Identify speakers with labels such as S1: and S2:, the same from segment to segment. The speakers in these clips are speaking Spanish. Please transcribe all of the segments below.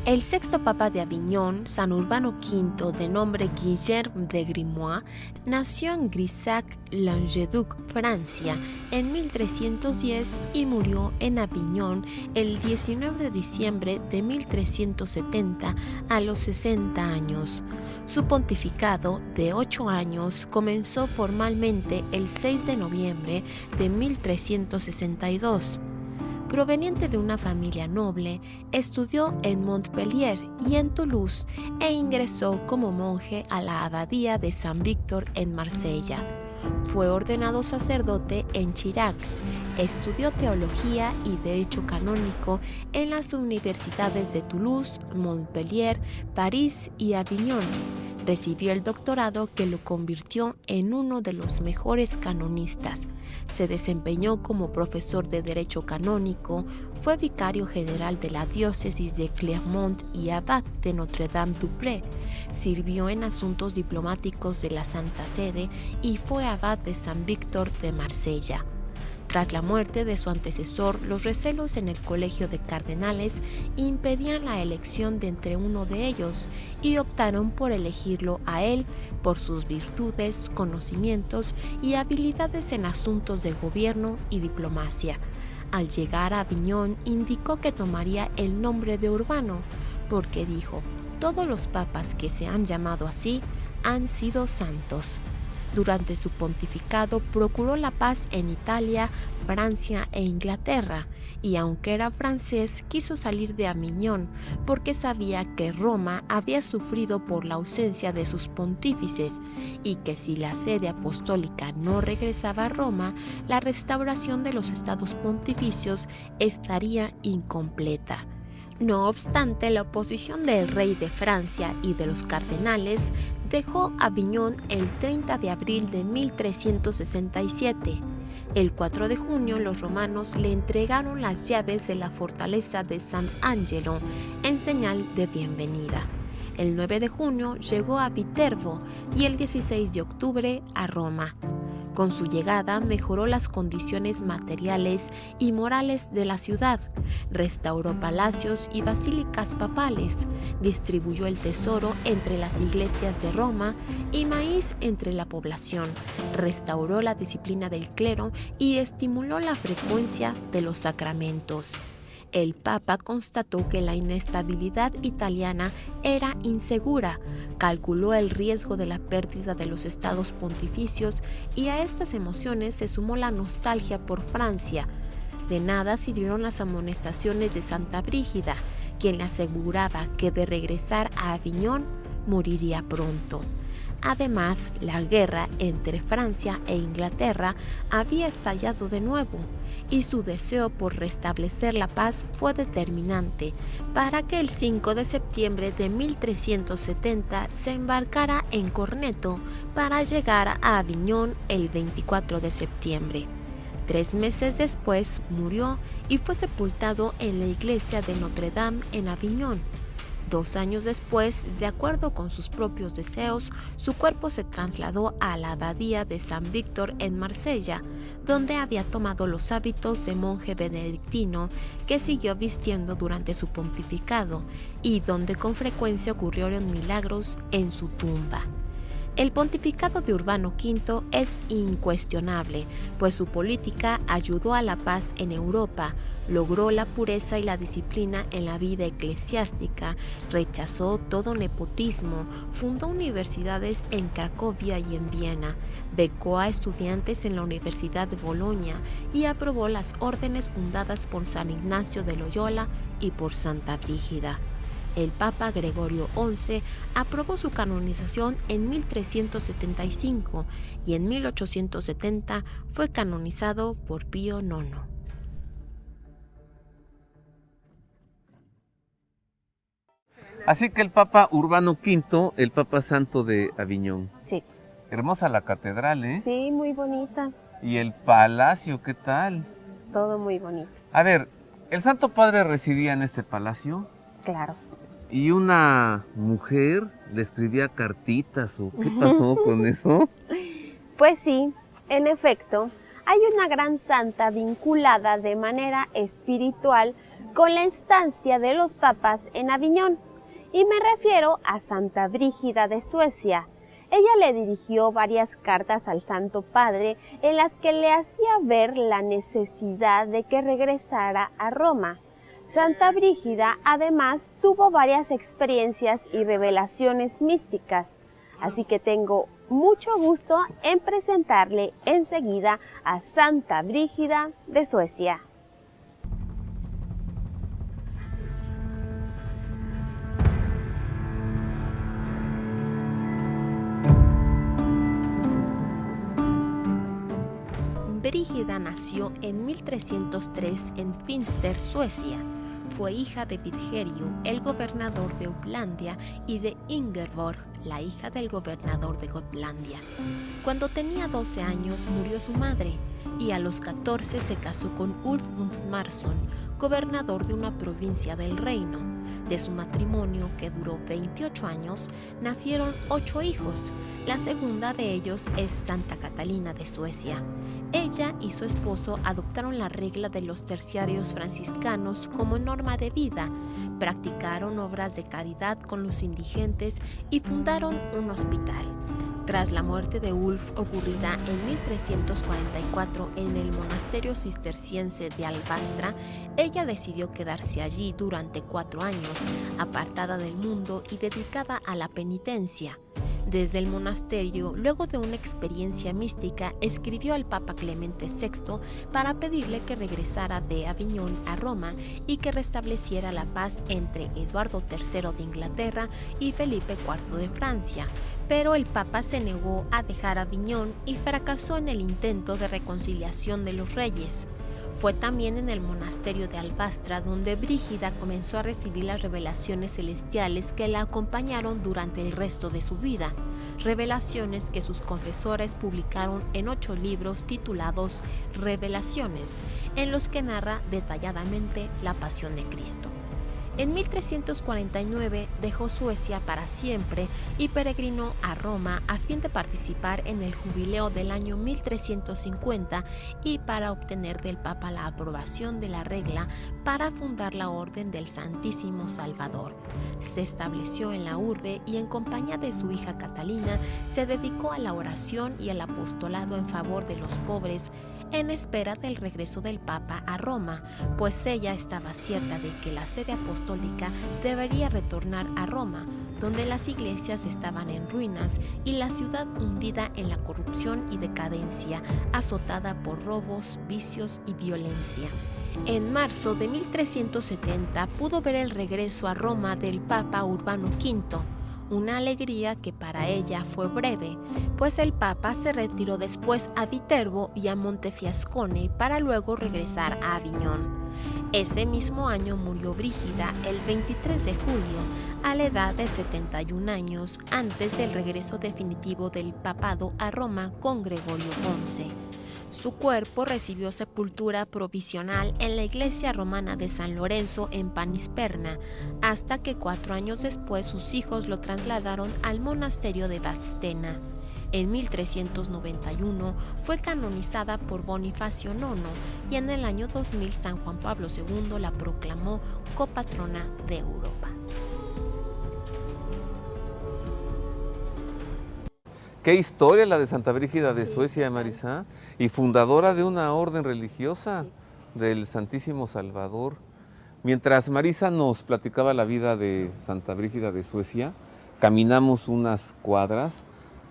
S1: El sexto papa de Aviñón, San Urbano V, de nombre Guillerme de Grimois, nació en Grisac, Languedoc, Francia, en 1310 y murió en Aviñón el 19 de diciembre de 1370 a los 60 años. Su pontificado, de 8 años, comenzó formalmente el 6 de noviembre de 1362. Proveniente de una familia noble, estudió en Montpellier y en Toulouse e ingresó como monje a la abadía de San Víctor en Marsella. Fue ordenado sacerdote en Chirac. Estudió teología y derecho canónico en las universidades de Toulouse, Montpellier, París y Aviñón. Recibió el doctorado que lo convirtió en uno de los mejores canonistas. Se desempeñó como profesor de Derecho Canónico, fue vicario general de la diócesis de Clermont y abad de Notre-Dame-du-Pré. Sirvió en asuntos diplomáticos de la Santa Sede y fue abad de San Víctor de Marsella. Tras la muerte de su antecesor, los recelos en el colegio de cardenales impedían la elección de entre uno de ellos y optaron por elegirlo a él por sus virtudes, conocimientos y habilidades en asuntos de gobierno y diplomacia. Al llegar a Aviñón, indicó que tomaría el nombre de Urbano, porque dijo: todos los papas que se han llamado así han sido santos. Durante su pontificado procuró la paz en Italia, Francia e Inglaterra, y aunque era francés, quiso salir de Aviñón porque sabía que Roma había sufrido por la ausencia de sus pontífices y que si la sede apostólica no regresaba a Roma, la restauración de los estados pontificios estaría incompleta. No obstante, la oposición del rey de Francia y de los cardenales dejó Aviñón el 30 de abril de 1367. El 4 de junio los romanos le entregaron las llaves de la fortaleza de San Angelo en señal de bienvenida. El 9 de junio llegó a Viterbo y el 16 de octubre a Roma. Con su llegada mejoró las condiciones materiales y morales de la ciudad, restauró palacios y basílicas papales, distribuyó el tesoro entre las iglesias de Roma y maíz entre la población, restauró la disciplina del clero y estimuló la frecuencia de los sacramentos. El Papa constató que la inestabilidad italiana era insegura, calculó el riesgo de la pérdida de los estados pontificios y a estas emociones se sumó la nostalgia por Francia. De nada sirvieron las amonestaciones de Santa Brígida, quien le aseguraba que de regresar a Aviñón moriría pronto. Además, la guerra entre Francia e Inglaterra había estallado de nuevo y su deseo por restablecer la paz fue determinante para que el 5 de septiembre de 1370 se embarcara en Corneto para llegar a Aviñón el 24 de septiembre. 3 meses después murió y fue sepultado en la iglesia de Notre-Dame en Aviñón. 2 años después, de acuerdo con sus propios deseos, su cuerpo se trasladó a la abadía de San Víctor en Marsella, donde había tomado los hábitos de monje benedictino que siguió vistiendo durante su pontificado y donde con frecuencia ocurrieron milagros en su tumba. El pontificado de Urbano V es incuestionable, pues su política ayudó a la paz en Europa, logró la pureza y la disciplina en la vida eclesiástica, rechazó todo nepotismo, fundó universidades en Cracovia y en Viena, becó a estudiantes en la Universidad de Bolonia y aprobó las órdenes fundadas por San Ignacio de Loyola y por Santa Brígida. El Papa Gregorio XI aprobó su canonización en 1375 y en 1870 fue canonizado por Pío IX.
S2: Así que el Papa Urbano V, el Papa Santo de Aviñón.
S3: Sí.
S2: Hermosa la catedral, ¿eh?
S3: Sí, muy bonita.
S2: Y el palacio, ¿qué tal?
S3: Todo muy bonito.
S2: A ver, ¿el Santo Padre residía en este palacio?
S3: Claro.
S2: ¿Y una mujer le escribía cartitas o qué pasó con eso?
S3: Pues sí, en efecto, hay una gran santa vinculada de manera espiritual con la estancia de los papas en Aviñón, y me refiero a Santa Brígida de Suecia. Ella le dirigió varias cartas al Santo Padre en las que le hacía ver la necesidad de que regresara a Roma. Santa Brígida además tuvo varias experiencias y revelaciones místicas, así que tengo mucho gusto en presentarle enseguida a Santa Brígida de Suecia.
S1: Brígida nació en 1303 en Finster, Suecia. Fue hija de Birgerio, el gobernador de Upplandia, y de Ingeborg, la hija del gobernador de Gotlandia. Cuando tenía 12 años murió su madre, y a los 14 se casó con Ulf Gunnarsson, gobernador de una provincia del reino. De su matrimonio, que duró 28 años, nacieron 8 hijos. La segunda de ellos es Santa Catalina de Suecia. Ella y su esposo adoptaron la regla de los terciarios franciscanos como norma de vida, practicaron obras de caridad con los indigentes y fundaron un hospital. Tras la muerte de Ulf, ocurrida en 1344 en el monasterio cisterciense de Alvastra, ella decidió quedarse allí durante 4 años, apartada del mundo y dedicada a la penitencia. Desde el monasterio, luego de una experiencia mística, escribió al Papa Clemente VI para pedirle que regresara de Aviñón a Roma y que restableciera la paz entre Eduardo III de Inglaterra y Felipe IV de Francia. Pero el Papa se negó a dejar Aviñón y fracasó en el intento de reconciliación de los reyes. Fue también en el monasterio de Alvastra donde Brígida comenzó a recibir las revelaciones celestiales que la acompañaron durante el resto de su vida, revelaciones que sus confesores publicaron en 8 libros titulados Revelaciones, en los que narra detalladamente la pasión de Cristo. En 1349 dejó Suecia para siempre y peregrinó a Roma a fin de participar en el jubileo del año 1350 y para obtener del Papa la aprobación de la regla para fundar la Orden del Santísimo Salvador. Se estableció en la urbe y en compañía de su hija Catalina se dedicó a la oración y al apostolado en favor de los pobres, en espera del regreso del Papa a Roma, pues ella estaba cierta de que la sede apostólica debería retornar a Roma, donde las iglesias estaban en ruinas y la ciudad hundida en la corrupción y decadencia, azotada por robos, vicios y violencia. En marzo de 1370 pudo ver el regreso a Roma del Papa Urbano V, una alegría que para ella fue breve, pues el Papa se retiró después a Viterbo y a Montefiascone para luego regresar a Aviñón. Ese mismo año murió Brígida el 23 de julio, a la edad de 71 años, antes del regreso definitivo del papado a Roma con Gregorio XI. Su cuerpo recibió sepultura provisional en la iglesia romana de San Lorenzo en Panisperna, hasta que 4 años después sus hijos lo trasladaron al monasterio de Vadstena. En 1391 fue canonizada por Bonifacio IX y en el año 2000 San Juan Pablo II la proclamó copatrona de Europa.
S2: Qué historia la de Santa Brígida de Suecia, Marisa, y fundadora de una orden religiosa del Santísimo Salvador. Mientras Marisa nos platicaba la vida de Santa Brígida de Suecia, caminamos unas cuadras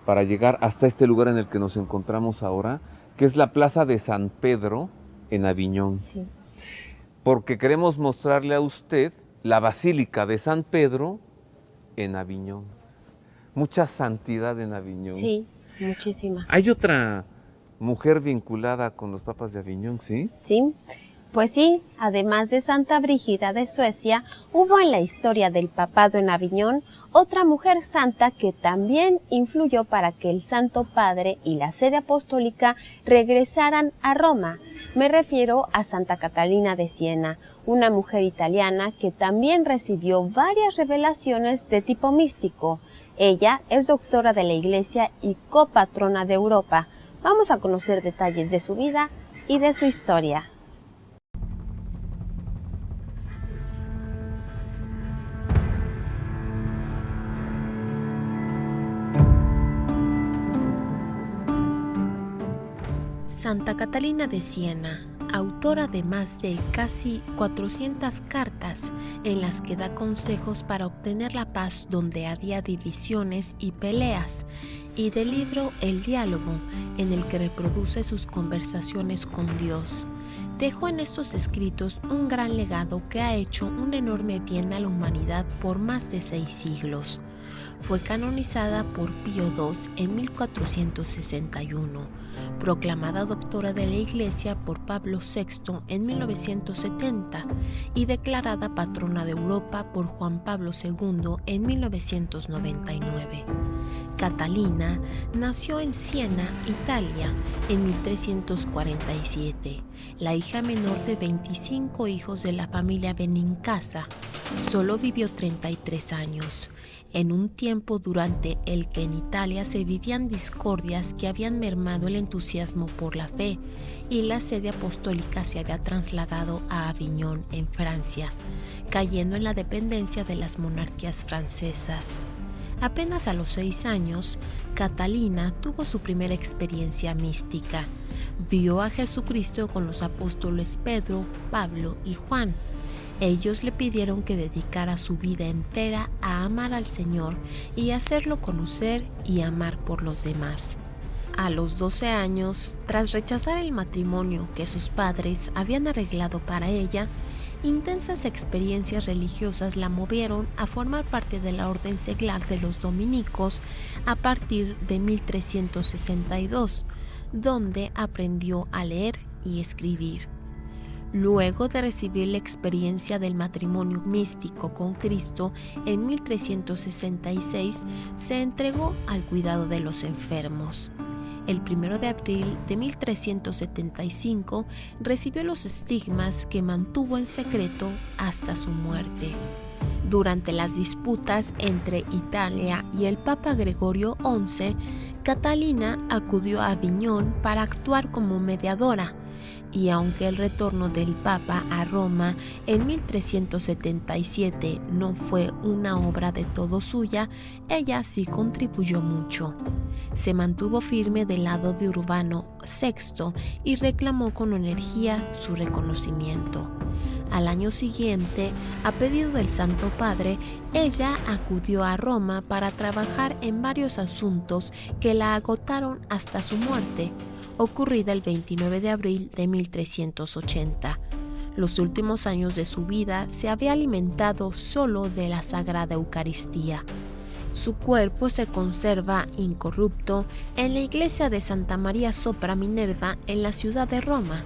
S2: para llegar hasta este lugar en el que nos encontramos ahora, que es la Plaza de San Pedro en Aviñón.
S3: Sí.
S2: Porque queremos mostrarle a usted la Basílica de San Pedro en Aviñón. Mucha santidad en Aviñón.
S3: Sí, muchísima.
S2: ¿Hay otra mujer vinculada con los papas de Aviñón, sí?
S3: Sí, pues sí, además de Santa Brígida de Suecia, hubo en la historia del papado en Aviñón otra mujer santa que también influyó para que el Santo Padre y la sede apostólica regresaran a Roma. Me refiero a Santa Catalina de Siena, una mujer italiana que también recibió varias revelaciones de tipo místico. Ella es doctora de la Iglesia y copatrona de Europa. Vamos a conocer detalles de su vida y de su historia.
S1: Santa Catalina de Siena, autora de más de casi 400 cartas en las que da consejos para obtener la paz donde había divisiones y peleas, y del libro El Diálogo, en el que reproduce sus conversaciones con Dios. Dejó en estos escritos un gran legado que ha hecho un enorme bien a la humanidad por más de 6 siglos. Fue canonizada por Pío II en 1461, proclamada doctora de la Iglesia por Pablo VI en 1970 y declarada patrona de Europa por Juan Pablo II en 1999. Catalina nació en Siena, Italia, en 1347, la hija menor de 25 hijos de la familia Benincasa. Solo vivió 33 años. En un tiempo durante el que en Italia se vivían discordias que habían mermado el entusiasmo por la fe y la sede apostólica se había trasladado a Aviñón, en Francia, cayendo en la dependencia de las monarquías francesas. Apenas a los 6 años, Catalina tuvo su primera experiencia mística. Vio a Jesucristo con los apóstoles Pedro, Pablo y Juan. Ellos le pidieron que dedicara su vida entera a amar al Señor y hacerlo conocer y amar por los demás. A los 12 años, tras rechazar el matrimonio que sus padres habían arreglado para ella, intensas experiencias religiosas la movieron a formar parte de la orden seglar de los dominicos a partir de 1362, donde aprendió a leer y escribir. Luego de recibir la experiencia del matrimonio místico con Cristo en 1366, se entregó al cuidado de los enfermos. El 1 de abril de 1375 recibió los estigmas que mantuvo en secreto hasta su muerte. Durante las disputas entre Italia y el Papa Gregorio XI, Catalina acudió a Aviñón para actuar como mediadora. Y aunque el retorno del Papa a Roma en 1377 no fue una obra de todo suya, ella sí contribuyó mucho. Se mantuvo firme del lado de Urbano VI y reclamó con energía su reconocimiento. Al año siguiente, a pedido del Santo Padre, ella acudió a Roma para trabajar en varios asuntos que la agotaron hasta su muerte, ocurrida el 29 de abril de 1380. Los últimos años de su vida se había alimentado solo de la Sagrada Eucaristía. Su cuerpo se conserva incorrupto en la iglesia de Santa María sopra Minerva en la ciudad de Roma.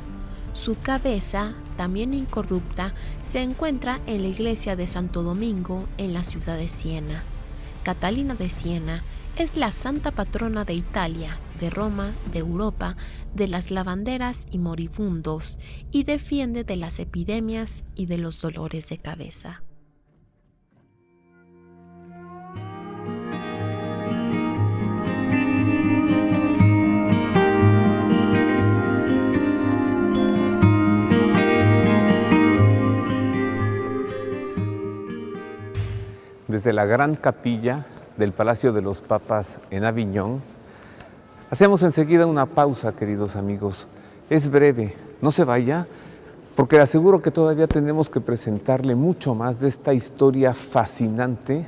S1: Su cabeza, también incorrupta, se encuentra en la iglesia de Santo Domingo en la ciudad de Siena. Catalina de Siena es la santa patrona de Italia, de Roma, de Europa, de las lavanderas y moribundos, y defiende de las epidemias y de los dolores de cabeza.
S2: Desde la gran capilla del Palacio de los Papas en Aviñón, hacemos enseguida una pausa, queridos amigos. Es breve, no se vaya, porque le aseguro que todavía tenemos que presentarle mucho más de esta historia fascinante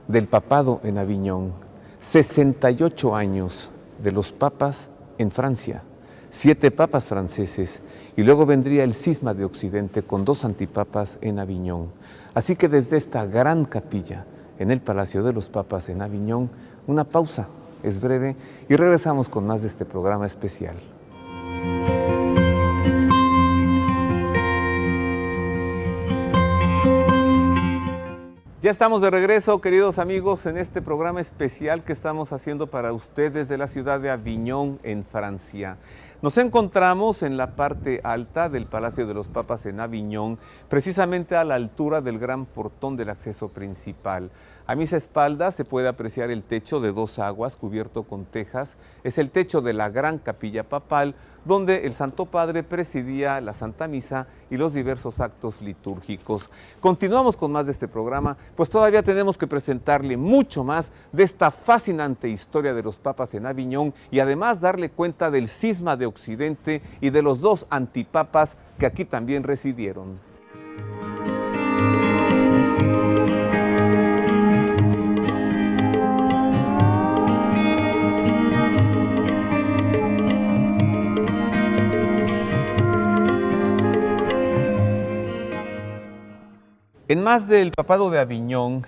S2: del papado en Aviñón. 68 años de los papas en Francia, 7 papas franceses, y luego vendría el cisma de Occidente con 2 antipapas en Aviñón. Así que desde esta gran capilla en el Palacio de los Papas en Aviñón, una pausa, es breve, y regresamos con más de este programa especial. Ya estamos de regreso, queridos amigos, en este programa especial que estamos haciendo para ustedes de la ciudad de Aviñón, en Francia. Nos encontramos en la parte alta del Palacio de los Papas en Aviñón, precisamente a la altura del gran portón del acceso principal. A mis espaldas se puede apreciar el techo de 2 aguas cubierto con tejas. Es el techo de la gran capilla papal, donde el Santo Padre presidía la Santa Misa y los diversos actos litúrgicos. Continuamos con más de este programa, pues todavía tenemos que presentarle mucho más de esta fascinante historia de los papas en Aviñón y además darle cuenta del cisma de Occidente y de los dos antipapas que aquí también residieron. En más del papado de Aviñón,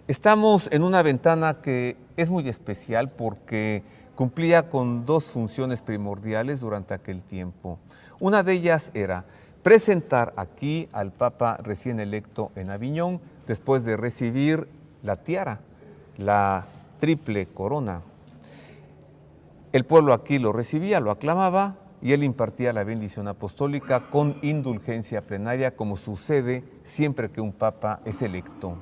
S2: estamos en una ventana que es muy especial porque cumplía con dos funciones primordiales durante aquel tiempo. Una de ellas era presentar aquí al Papa recién electo en Aviñón después de recibir la tiara, la triple corona. El pueblo aquí lo recibía, lo aclamaba y él impartía la bendición apostólica con indulgencia plenaria, como sucede siempre que un papa es electo.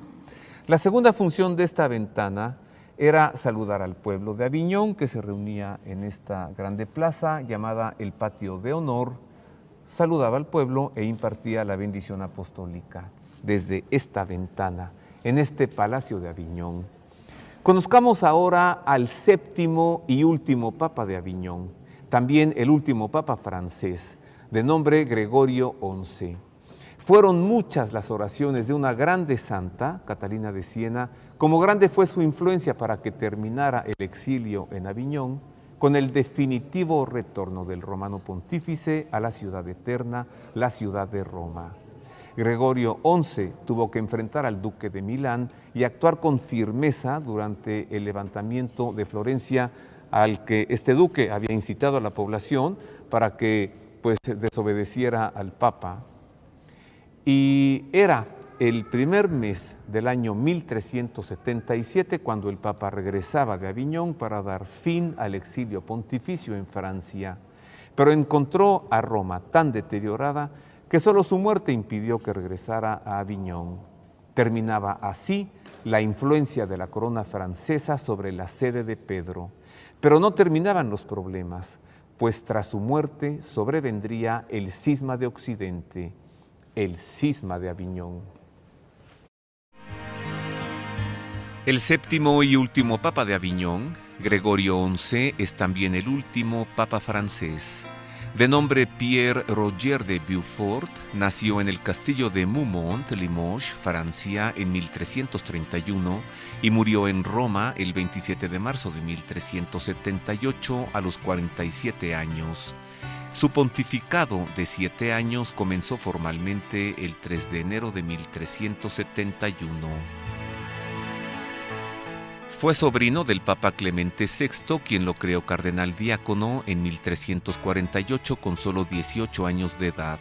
S2: La segunda función de esta ventana era saludar al pueblo de Aviñón, que se reunía en esta grande plaza llamada el Patio de Honor. Saludaba al pueblo e impartía la bendición apostólica desde esta ventana, en este Palacio de Aviñón. Conozcamos ahora al séptimo y último papa de Aviñón, también el último papa francés, de nombre Gregorio XI. Fueron muchas las oraciones de una grande santa, Catalina de Siena, como grande fue su influencia para que terminara el exilio en Aviñón, con el definitivo retorno del romano pontífice a la ciudad eterna, la ciudad de Roma. Gregorio XI tuvo que enfrentar al duque de Milán y actuar con firmeza durante el levantamiento de Florencia, al que este duque había incitado a la población para que desobedeciera al Papa. Y era el primer mes del año 1377 cuando el Papa regresaba de Aviñón para dar fin al exilio pontificio en Francia, pero encontró a Roma tan deteriorada que solo su muerte impidió que regresara a Aviñón. Terminaba así la influencia de la corona francesa sobre la sede de Pedro. Pero no terminaban los problemas, pues tras su muerte sobrevendría el cisma de Occidente, el cisma de Aviñón. El séptimo y último papa de Aviñón, Gregorio XI, es también el último papa francés. De nombre Pierre Roger de Beaufort, nació en el castillo de Moumont, Limoges, Francia, en 1331 y murió en Roma el 27 de marzo de 1378 a los 47 años. Su pontificado de 7 años comenzó formalmente el 3 de enero de 1371. Fue sobrino del Papa Clemente VI, quien lo creó cardenal diácono en 1348 con solo 18 años de edad.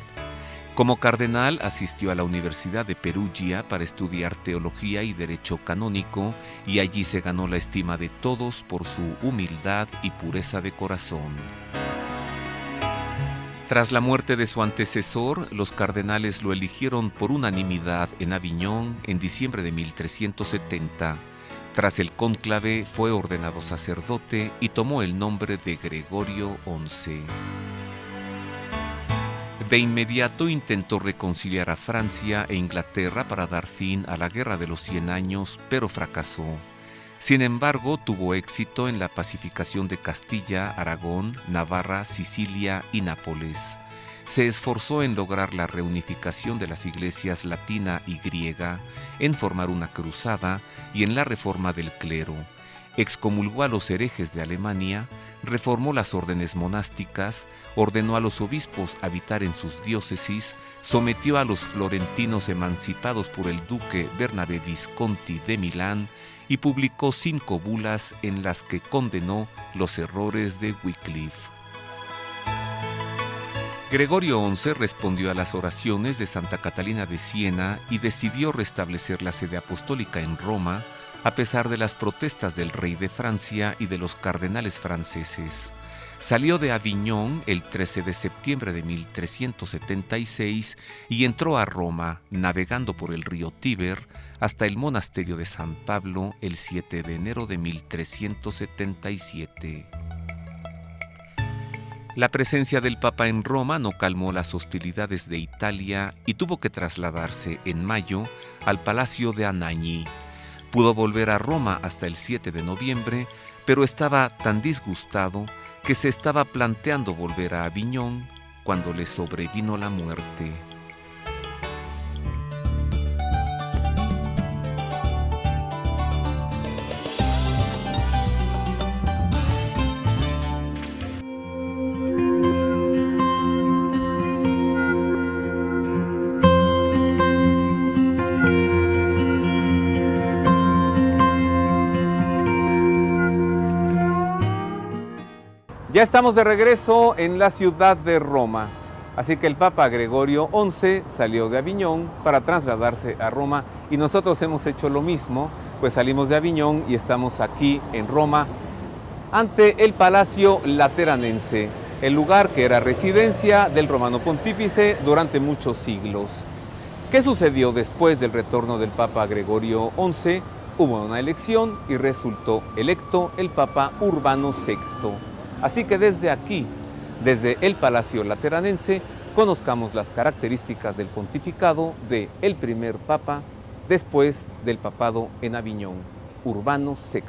S2: Como cardenal asistió a la Universidad de Perugia para estudiar teología y derecho canónico y allí se ganó la estima de todos por su humildad y pureza de corazón. Tras la muerte de su antecesor, los cardenales lo eligieron por unanimidad en Aviñón en diciembre de 1370. Tras el cónclave fue ordenado sacerdote y tomó el nombre de Gregorio XI. De inmediato intentó reconciliar a Francia e Inglaterra para dar fin a la Guerra de los 100 años, pero fracasó. Sin embargo, tuvo éxito en la pacificación de Castilla, Aragón, Navarra, Sicilia y Nápoles. Se esforzó en lograr la reunificación de las iglesias latina y griega, en formar una cruzada y en la reforma del clero. Excomulgó a los herejes de Alemania, reformó las órdenes monásticas, ordenó a los obispos habitar en sus diócesis, sometió a los florentinos emancipados por el duque Bernabé Visconti de Milán y publicó 5 bulas en las que condenó los errores de Wycliffe. Gregorio XI respondió a las oraciones de Santa Catalina de Siena y decidió restablecer la sede apostólica en Roma, a pesar de las protestas del rey de Francia y de los cardenales franceses. Salió de Aviñón el 13 de septiembre de 1376 y entró a Roma, navegando por el río Tíber, hasta el monasterio de San Pablo el 7 de enero de 1377. La presencia del Papa en Roma no calmó las hostilidades de Italia y tuvo que trasladarse en mayo al Palacio de Anagni. Pudo volver a Roma hasta el 7 de noviembre, pero estaba tan disgustado que se estaba planteando volver a Aviñón cuando le sobrevino la muerte. Ya estamos de regreso en la ciudad de Roma, así que el Papa Gregorio XI salió de Aviñón para trasladarse a Roma y nosotros hemos hecho lo mismo, pues salimos de Aviñón y estamos aquí en Roma ante el Palacio Lateranense, el lugar que era residencia del Romano Pontífice durante muchos siglos. ¿Qué sucedió después del retorno del Papa Gregorio XI? Hubo una elección y resultó electo el Papa Urbano VI. Así que desde aquí, desde el Palacio Lateranense, conozcamos las características del pontificado de el primer papa después del papado en Aviñón, Urbano VI.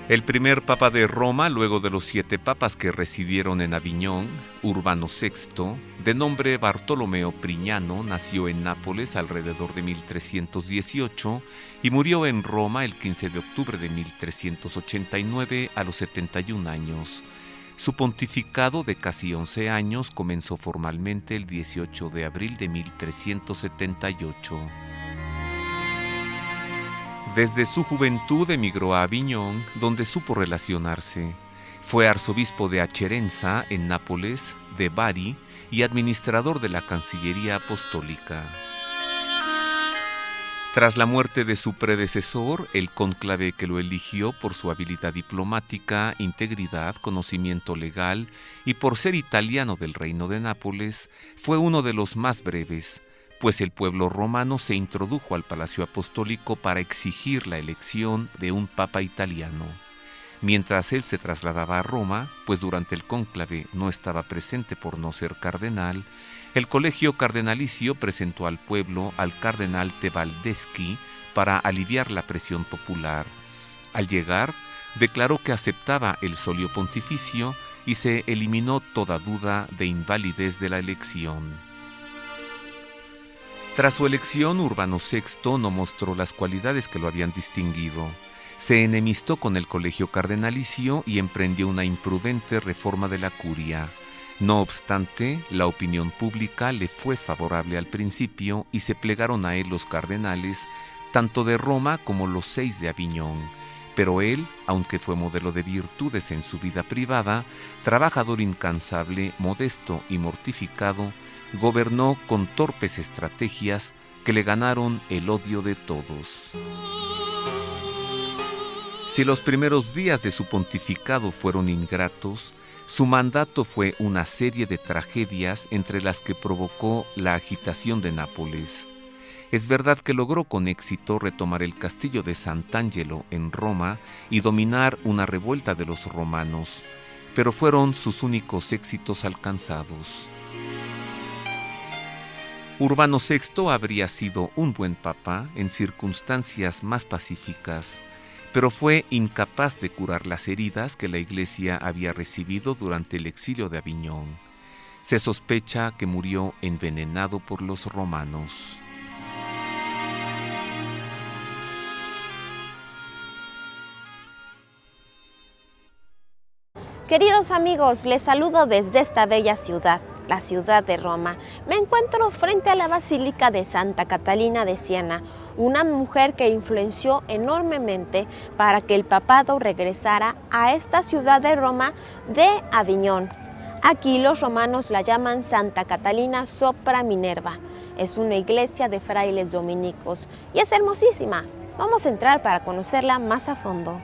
S2: El primer papa de Roma, luego de los 7 papas que residieron en Aviñón, Urbano VI, de nombre Bartolomeo Prignano, nació en Nápoles alrededor de 1318 y murió en Roma el 15 de octubre de 1389 a los 71 años. Su pontificado de casi 11 años comenzó formalmente el 18 de abril de 1378. Desde su juventud emigró a Aviñón, donde supo relacionarse. Fue arzobispo de Acerenza, en Nápoles, de Bari, y administrador de la Cancillería Apostólica. Tras la muerte de su predecesor, el cónclave que lo eligió por su habilidad diplomática, integridad, conocimiento legal y por ser italiano del Reino de Nápoles, fue uno de los más breves, pues el pueblo romano se introdujo al Palacio Apostólico para exigir la elección de un papa italiano. Mientras él se trasladaba a Roma, pues durante el cónclave no estaba presente por no ser cardenal, el colegio cardenalicio presentó al pueblo al cardenal Tebaldeschi para aliviar la presión popular. Al llegar, declaró que aceptaba el solio pontificio y se eliminó toda duda de invalidez de la elección. Tras su elección, Urbano VI no mostró las cualidades que lo habían distinguido. Se enemistó con el colegio cardenalicio y emprendió una imprudente reforma de la curia. No obstante, la opinión pública le fue favorable al principio y se plegaron a él los cardenales, tanto de Roma como los 6 de Aviñón. Pero él, aunque fue modelo de virtudes en su vida privada, trabajador incansable, modesto y mortificado, gobernó con torpes estrategias que le ganaron el odio de todos. Si los primeros días de su pontificado fueron ingratos, su mandato fue una serie de tragedias entre las que provocó la agitación de Nápoles. Es verdad que logró con éxito retomar el castillo de Sant'Angelo en Roma y dominar una revuelta de los romanos, pero fueron sus únicos éxitos alcanzados. Urbano VI habría sido un buen papa en circunstancias más pacíficas, pero fue incapaz de curar las heridas que la Iglesia había recibido durante el exilio de Aviñón. Se sospecha que murió envenenado por los romanos.
S3: Queridos amigos, les saludo desde esta bella ciudad, la ciudad de Roma. Me encuentro frente a la Basílica de Santa Catalina de Siena, una mujer que influenció enormemente para que el papado regresara a esta ciudad de Roma de Aviñón. Aquí los romanos la llaman Santa Catalina sopra Minerva. Es una iglesia de frailes dominicos y es hermosísima. Vamos a entrar para conocerla más a fondo.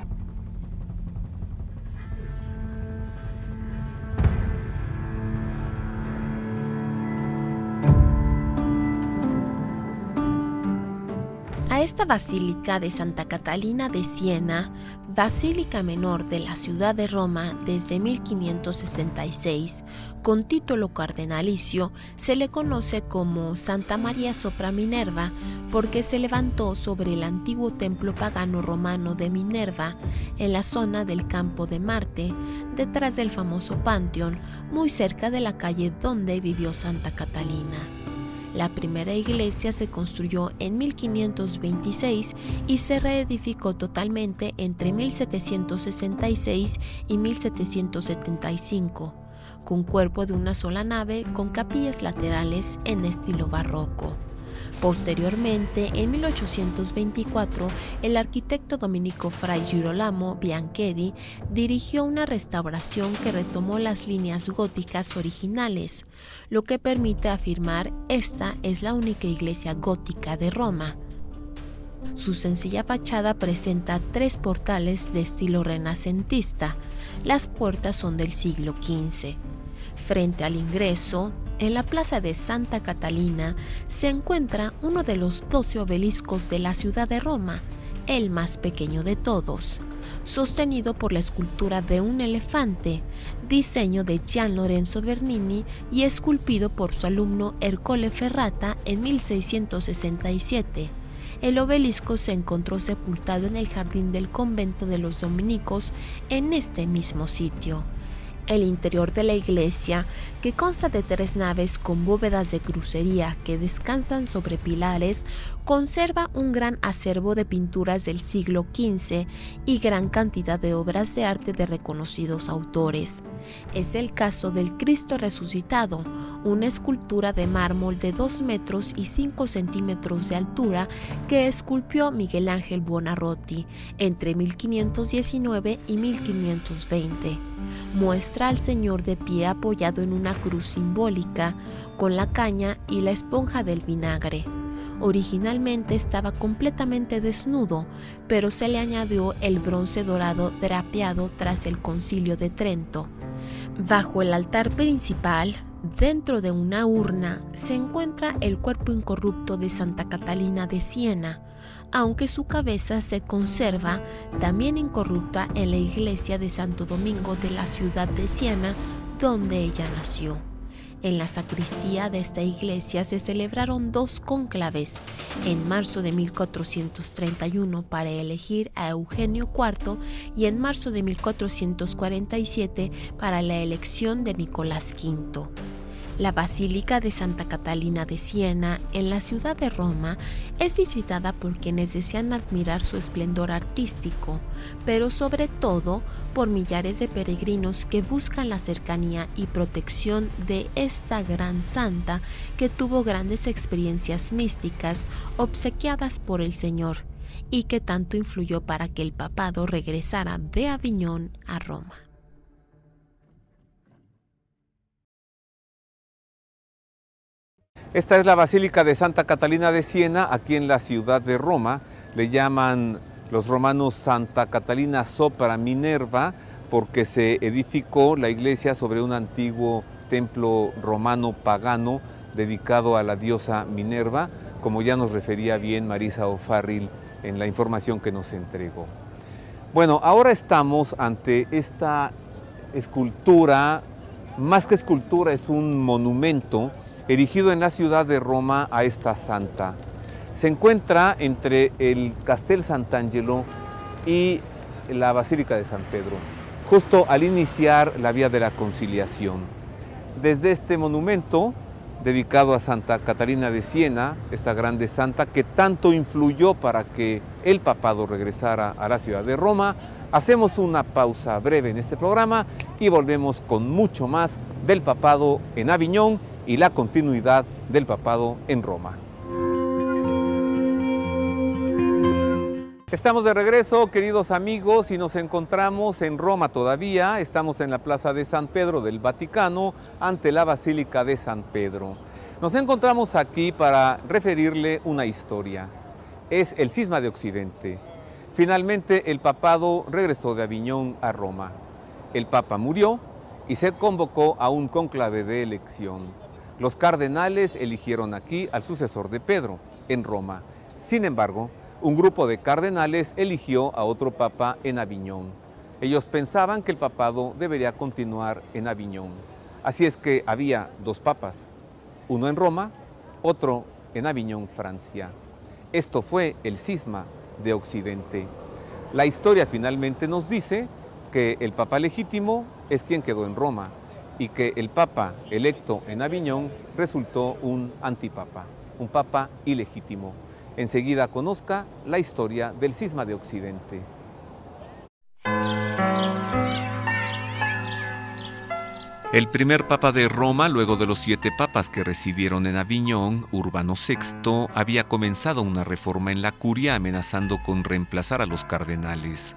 S1: A esta Basílica de Santa Catalina de Siena, Basílica Menor de la ciudad de Roma desde 1566, con título cardenalicio, se le conoce como Santa María sopra Minerva porque se levantó sobre el antiguo templo pagano romano de Minerva en la zona del Campo de Marte, detrás del famoso Panteón, muy cerca de la calle donde vivió Santa Catalina. La primera iglesia se construyó en 1526 y se reedificó totalmente entre 1766 y 1775, con cuerpo de una sola nave con capillas laterales en estilo barroco. Posteriormente, en 1824, el arquitecto dominico Fray Girolamo Bianchedi dirigió una restauración que retomó las líneas góticas originales, lo que permite afirmar esta es la única iglesia gótica de Roma. Su sencilla fachada presenta 3 portales de estilo renacentista. Las puertas son del siglo XV. Frente al ingreso, en la plaza de Santa Catalina, se encuentra uno de los 12 obeliscos de la ciudad de Roma, el más pequeño de todos, sostenido por la escultura de un elefante, diseño de Gian Lorenzo Bernini y esculpido por su alumno Ercole Ferrata en 1667. El obelisco se encontró sepultado en el jardín del convento de los dominicos en este mismo sitio. El interior de la iglesia, que consta de 3 naves con bóvedas de crucería que descansan sobre pilares, conserva un gran acervo de pinturas del siglo XV y gran cantidad de obras de arte de reconocidos autores. Es el caso del Cristo resucitado, una escultura de mármol de 2 metros y 5 centímetros de altura que esculpió Miguel Ángel Buonarroti entre 1519 y 1520. Muestra al Señor de pie apoyado en una cruz simbólica, con la caña y la esponja del vinagre. Originalmente estaba completamente desnudo, pero se le añadió el bronce dorado drapeado tras el Concilio de Trento. Bajo el altar principal, dentro de una urna, se encuentra el cuerpo incorrupto de Santa Catalina de Siena, aunque su cabeza se conserva también incorrupta en la iglesia de Santo Domingo de la ciudad de Siena, donde ella nació. En la sacristía de esta iglesia se celebraron 2 cónclaves, en marzo de 1431 para elegir a Eugenio IV y en marzo de 1447 para la elección de Nicolás V. La Basílica de Santa Catalina de Siena, en la ciudad de Roma, es visitada por quienes desean admirar su esplendor artístico, pero sobre todo por millares de peregrinos que buscan la cercanía y protección de esta gran santa que tuvo grandes experiencias místicas obsequiadas por el Señor y que tanto influyó para que el papado regresara de Aviñón a Roma.
S2: Esta es la Basílica de Santa Catalina de Siena, aquí en la ciudad de Roma. Le llaman los romanos Santa Catalina sopra Minerva porque se edificó la iglesia sobre un antiguo templo romano pagano dedicado a la diosa Minerva, como ya nos refería bien Marisa O'Farrill en la información que nos entregó. Bueno, ahora estamos ante esta escultura, más que escultura es un monumento erigido en la ciudad de Roma a esta santa. Se encuentra entre el Castel Sant'Angelo y la Basílica de San Pedro, justo al iniciar la vía de la Conciliación. Desde este monumento, dedicado a Santa Catalina de Siena, esta grande santa que tanto influyó para que el papado regresara a la ciudad de Roma, hacemos una pausa breve en este programa y volvemos con mucho más del papado en Aviñón y la continuidad del papado en Roma. Estamos de regreso, queridos amigos, y nos encontramos en Roma todavía. Estamos en la Plaza de San Pedro del Vaticano, ante la Basílica de San Pedro. Nos encontramos aquí para referirle una historia. Es el Cisma de Occidente. Finalmente, el papado regresó de Aviñón a Roma. El papa murió y se convocó a un cónclave de elección. Los cardenales eligieron aquí al sucesor de Pedro, en Roma. Sin embargo, un grupo de cardenales eligió a otro papa en Aviñón. Ellos pensaban que el papado debería continuar en Aviñón. Así es que había dos papas, uno en Roma, otro en Aviñón, Francia. Esto fue el cisma de Occidente. La historia finalmente nos dice que el papa legítimo es quien quedó en Roma y que el papa electo en Aviñón resultó un antipapa, un papa ilegítimo. Enseguida conozca la historia del cisma de Occidente. El primer papa de Roma, luego de los 7 papas que residieron en Aviñón, Urbano VI, había comenzado una reforma en la curia amenazando con reemplazar a los cardenales.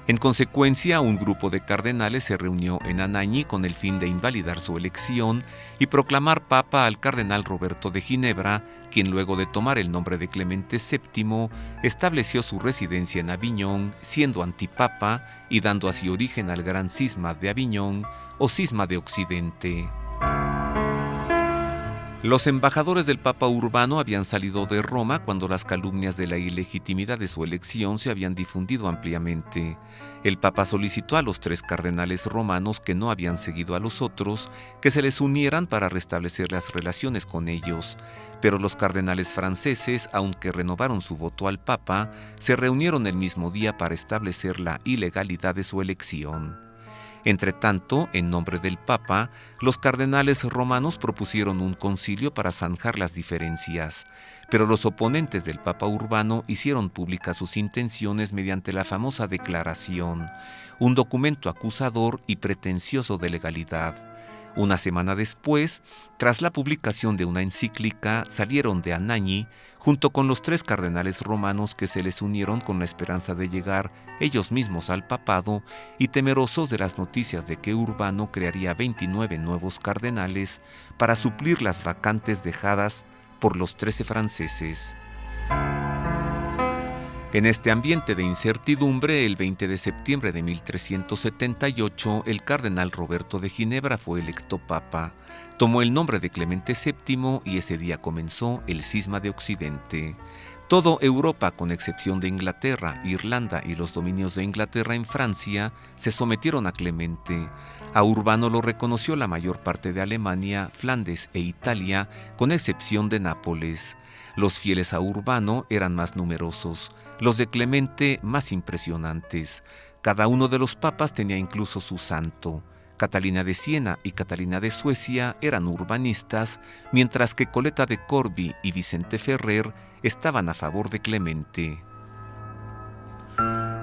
S2: En consecuencia, un grupo de cardenales se reunió en Anagni con el fin de invalidar su elección y proclamar papa al cardenal Roberto de Ginebra, quien luego de tomar el nombre de Clemente VII, estableció su residencia en Aviñón, siendo antipapa y dando así origen al gran cisma de Aviñón o cisma de Occidente. Los embajadores del Papa Urbano habían salido de Roma cuando las calumnias de la ilegitimidad de su elección se habían difundido ampliamente. El Papa solicitó a los 3 cardenales romanos que no habían seguido a los otros que se les unieran para restablecer las relaciones con ellos, pero los cardenales franceses, aunque renovaron su voto al Papa, se reunieron el mismo día para establecer la ilegalidad de su elección. Entretanto, en nombre del Papa, los cardenales romanos propusieron un concilio para zanjar las diferencias, pero los oponentes del Papa Urbano hicieron públicas sus intenciones mediante la famosa declaración, un documento acusador y pretencioso de legalidad. Una semana después, tras la publicación de una encíclica, salieron de Anagni junto con los 3 cardenales romanos que se les unieron con la esperanza de llegar ellos mismos al papado y temerosos de las noticias de que Urbano crearía 29 nuevos cardenales para suplir las vacantes dejadas por los 13 franceses. En este ambiente de incertidumbre, el 20 de septiembre de 1378, el cardenal Roberto de Ginebra fue electo papa. Tomó el nombre de Clemente VII y ese día comenzó el cisma de Occidente. Toda Europa, con excepción de Inglaterra, Irlanda y los dominios de Inglaterra en Francia, se sometieron a Clemente. A Urbano lo reconoció la mayor parte de Alemania, Flandes e Italia, con excepción de Nápoles. Los fieles a Urbano eran más numerosos, los de Clemente más impresionantes. Cada uno de los papas tenía incluso su santo. Catalina de Siena y Catalina de Suecia eran urbanistas, mientras que Coleta de Corbie y Vicente Ferrer estaban a favor de Clemente.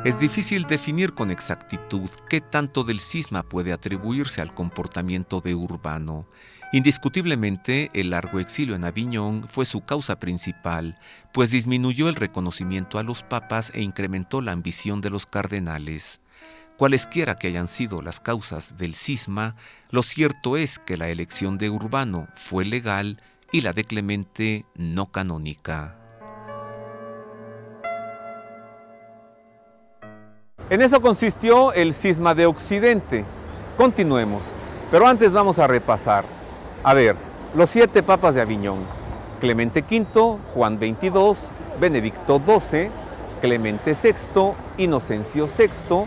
S2: Es difícil definir con exactitud qué tanto del cisma puede atribuirse al comportamiento de Urbano. Indiscutiblemente, el largo exilio en Aviñón fue su causa principal, pues disminuyó el reconocimiento a los papas e incrementó la ambición de los cardenales. Cualesquiera que hayan sido las causas del cisma, lo cierto es que la elección de Urbano fue legal y la de Clemente no canónica. En eso consistió el cisma de Occidente. Continuemos, pero antes vamos a repasar. A ver, los 7 papas de Aviñón: Clemente V, Juan XXII, Benedicto XII, Clemente VI, Inocencio VI,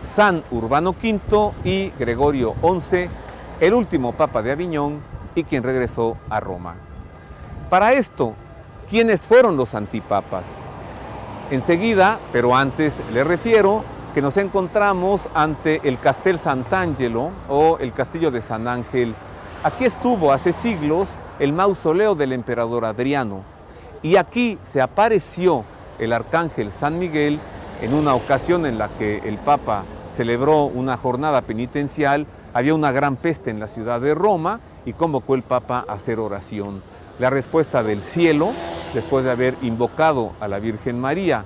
S2: San Urbano V y Gregorio XI, el último papa de Aviñón y quien regresó a Roma. Para esto, ¿quiénes fueron los antipapas? Enseguida, pero antes les refiero que nos encontramos ante el Castel Sant'Angelo o el Castillo de San Ángel. Aquí estuvo hace siglos el mausoleo del emperador Adriano y aquí se apareció el arcángel San Miguel en una ocasión en la que el Papa celebró una jornada penitencial. Había una gran peste en la ciudad de Roma y convocó el Papa a hacer oración. La respuesta del cielo, después de haber invocado a la Virgen María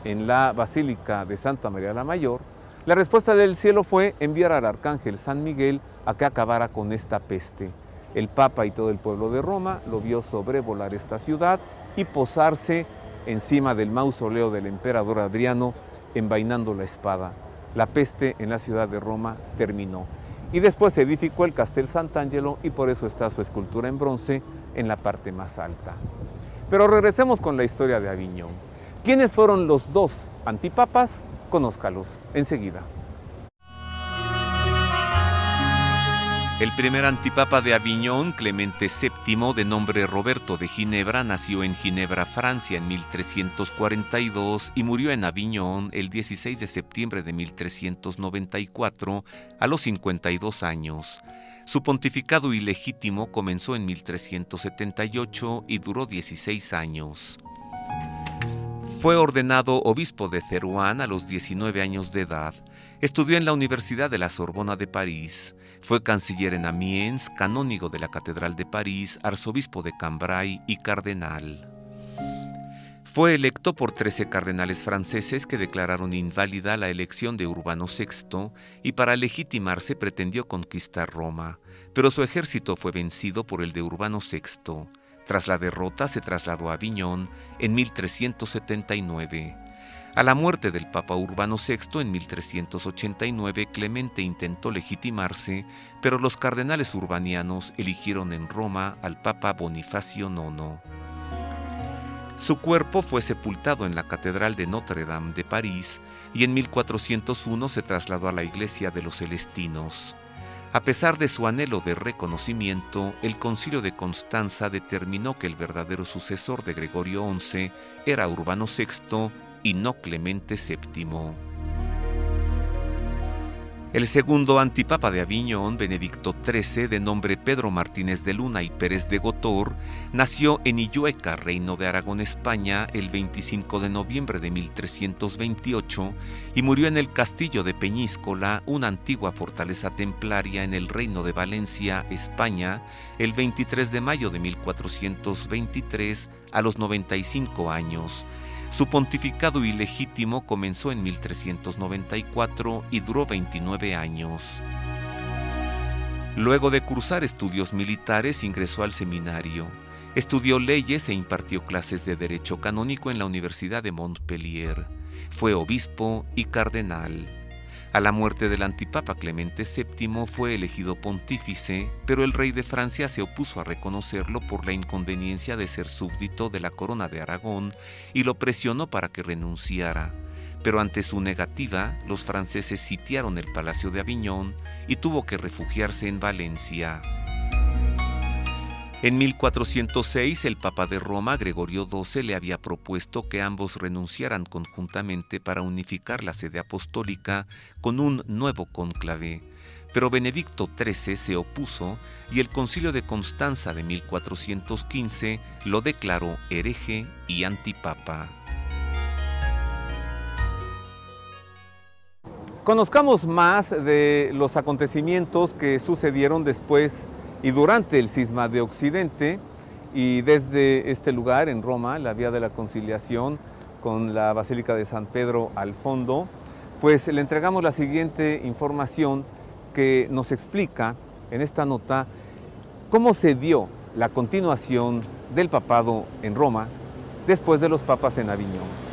S2: en la Basílica de Santa María la Mayor, la respuesta del cielo fue enviar al arcángel San Miguel a que acabara con esta peste. El Papa y todo el pueblo de Roma lo vio sobrevolar esta ciudad y posarse encima del mausoleo del emperador Adriano, envainando la espada. La peste en la ciudad de Roma terminó. Y después se edificó el Castel Sant'Angelo y por eso está su escultura en bronce en la parte más alta. Pero regresemos con la historia de Aviñón. ¿Quiénes fueron los dos antipapas? Conózcalos enseguida. El primer antipapa de Aviñón, Clemente VII, de nombre Roberto de Ginebra, nació en Ginebra, Francia, en 1342 y murió en Aviñón el 16 de septiembre de 1394 a los 52 años. Su pontificado ilegítimo comenzó en 1378 y duró 16 años. Fue ordenado obispo de Teruán a los 19 años de edad. Estudió en la Universidad de la Sorbona de París. Fue canciller en Amiens, canónigo de la Catedral de París, arzobispo de Cambrai y cardenal. Fue electo por 13 cardenales franceses que declararon inválida la elección de Urbano VI y para legitimarse pretendió conquistar Roma, pero su ejército fue vencido por el de Urbano VI. Tras la derrota se trasladó a Aviñón en 1379. A la muerte del Papa Urbano VI en 1389, Clemente intentó legitimarse, pero los cardenales urbanianos eligieron en Roma al Papa Bonifacio IX. Su cuerpo fue sepultado en la Catedral de Notre Dame de París y en 1401 se trasladó a la iglesia de los Celestinos. A pesar de su anhelo de reconocimiento, el Concilio de Constanza determinó que el verdadero sucesor de Gregorio XI era Urbano VI y no Clemente VII. El segundo antipapa de Aviñón, Benedicto XIII, de nombre Pedro Martínez de Luna y Pérez de Gotor, nació en Illueca, Reino de Aragón, España, el 25 de noviembre de 1328 y murió en el castillo de Peñíscola, una antigua fortaleza templaria en el Reino de Valencia, España, el 23 de mayo de 1423 a los 95 años. Su pontificado ilegítimo comenzó en 1394 y duró 29 años. Luego de cursar estudios militares, ingresó al seminario. Estudió leyes e impartió clases de derecho canónico en la Universidad de Montpellier. Fue obispo y cardenal. A la muerte del antipapa Clemente VII fue elegido pontífice, pero el rey de Francia se opuso a reconocerlo por la inconveniencia de ser súbdito de la corona de Aragón y lo presionó para que renunciara. Pero ante su negativa, los franceses sitiaron el Palacio de Aviñón y tuvo que refugiarse en Valencia. En 1406, el Papa de Roma, Gregorio XII, le había propuesto que ambos renunciaran conjuntamente para unificar la sede apostólica con un nuevo cónclave. Pero Benedicto XIII se opuso y el Concilio de Constanza de 1415 lo declaró hereje y antipapa. Conozcamos más de los acontecimientos que sucedieron después y durante el cisma de Occidente, y desde este lugar en Roma, la Vía de la Conciliación, con la Basílica de San Pedro al fondo, pues le entregamos la siguiente información que nos explica en esta nota cómo se dio la continuación del papado en Roma después de los papas en Aviñón.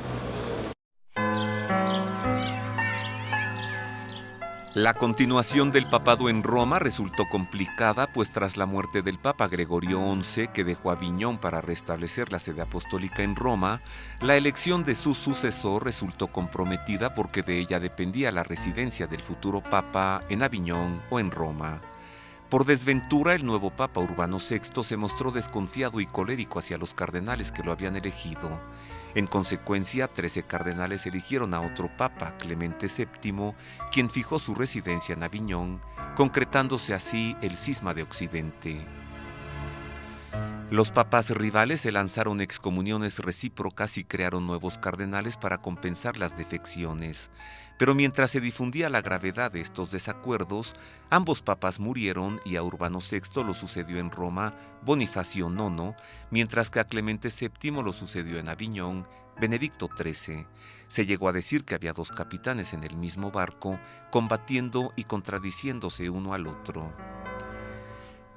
S2: La continuación del papado en Roma resultó complicada, pues tras la muerte del Papa Gregorio XI, que dejó Aviñón para restablecer la sede apostólica en Roma, la elección de su sucesor resultó comprometida porque de ella dependía la residencia del futuro Papa en Aviñón o en Roma. Por desventura, el nuevo Papa Urbano VI se mostró desconfiado y colérico hacia los cardenales que lo habían elegido. En consecuencia, 13 cardenales eligieron a otro papa, Clemente VII, quien fijó su residencia en Aviñón, concretándose así el cisma de Occidente. Los papas rivales se lanzaron excomuniones recíprocas y crearon nuevos cardenales para compensar las defecciones. Pero mientras se difundía la gravedad de estos desacuerdos, ambos papas murieron y a Urbano VI lo sucedió en Roma Bonifacio IX, mientras que a Clemente VII lo sucedió en Aviñón Benedicto XIII. Se llegó a decir que había dos capitanes en el mismo barco, combatiendo y contradiciéndose uno al otro.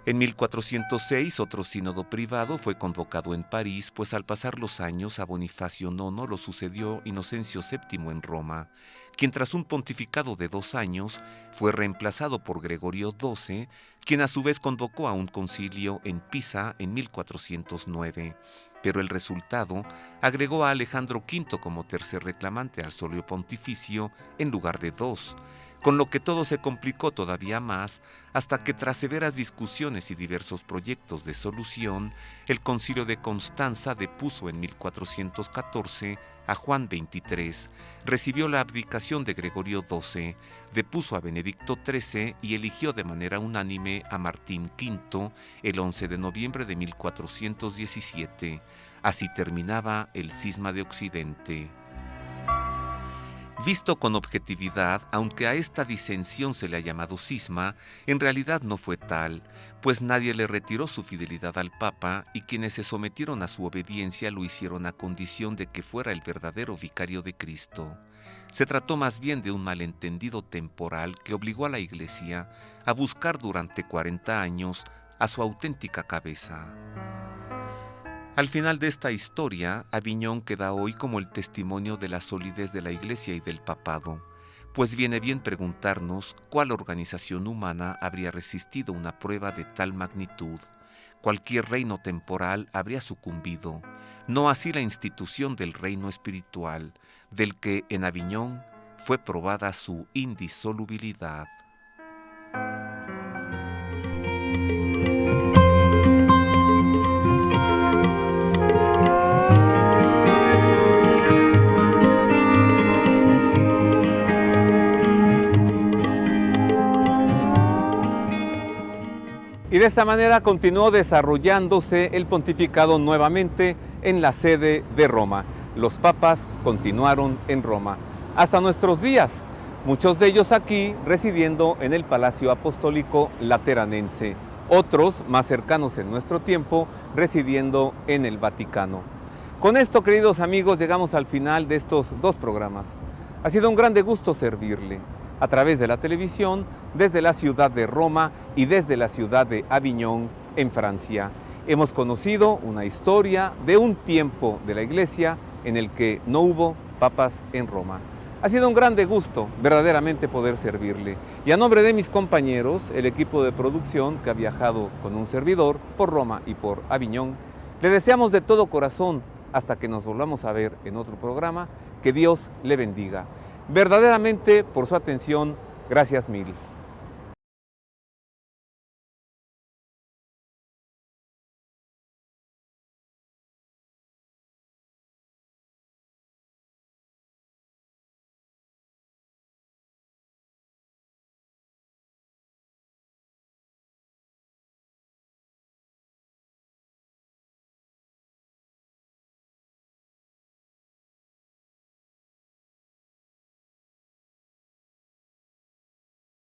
S4: En 1406 otro sínodo privado fue convocado en París, pues al pasar los años a Bonifacio IX lo sucedió Inocencio VII en Roma, quien tras un pontificado de 2 años fue reemplazado por Gregorio XII, quien a su vez convocó a un concilio en Pisa en 1409. Pero el resultado agregó a Alejandro V como tercer reclamante al solio pontificio en lugar de 2, con lo que todo se complicó todavía más hasta que tras severas discusiones y diversos proyectos de solución, el Concilio de Constanza depuso en 1414 a Juan XXIII, recibió la abdicación de Gregorio XII, depuso a Benedicto XIII y eligió de manera unánime a Martín V el 11 de noviembre de 1417. Así terminaba el Cisma de Occidente. Visto con objetividad, aunque a esta disensión se le ha llamado cisma, en realidad no fue tal, pues nadie le retiró su fidelidad al Papa y quienes se sometieron a su obediencia lo hicieron a condición de que fuera el verdadero vicario de Cristo. Se trató más bien de un malentendido temporal que obligó a la Iglesia a buscar durante 40 años a su auténtica cabeza. Al final de esta historia, Aviñón queda hoy como el testimonio de la solidez de la Iglesia y del papado, pues viene bien preguntarnos cuál organización humana habría resistido una prueba de tal magnitud. Cualquier reino temporal habría sucumbido, no así la institución del reino espiritual, del que en Aviñón fue probada su indisolubilidad.
S2: Y de esta manera continuó desarrollándose el pontificado nuevamente en la sede de Roma. Los papas continuaron en Roma hasta nuestros días, muchos de ellos aquí residiendo en el Palacio Apostólico Lateranense, otros más cercanos en nuestro tiempo residiendo en el Vaticano. Con esto, queridos amigos, llegamos al final de estos 2 programas. Ha sido un grande gusto servirle a través de la televisión, desde la ciudad de Roma y desde la ciudad de Aviñón, en Francia. Hemos conocido una historia de un tiempo de la Iglesia en el que no hubo papas en Roma. Ha sido un grande gusto verdaderamente poder servirle. Y a nombre de mis compañeros, el equipo de producción que ha viajado con un servidor por Roma y por Aviñón, le deseamos de todo corazón, hasta que nos volvamos a ver en otro programa, que Dios le bendiga. Verdaderamente, por su atención, gracias mil.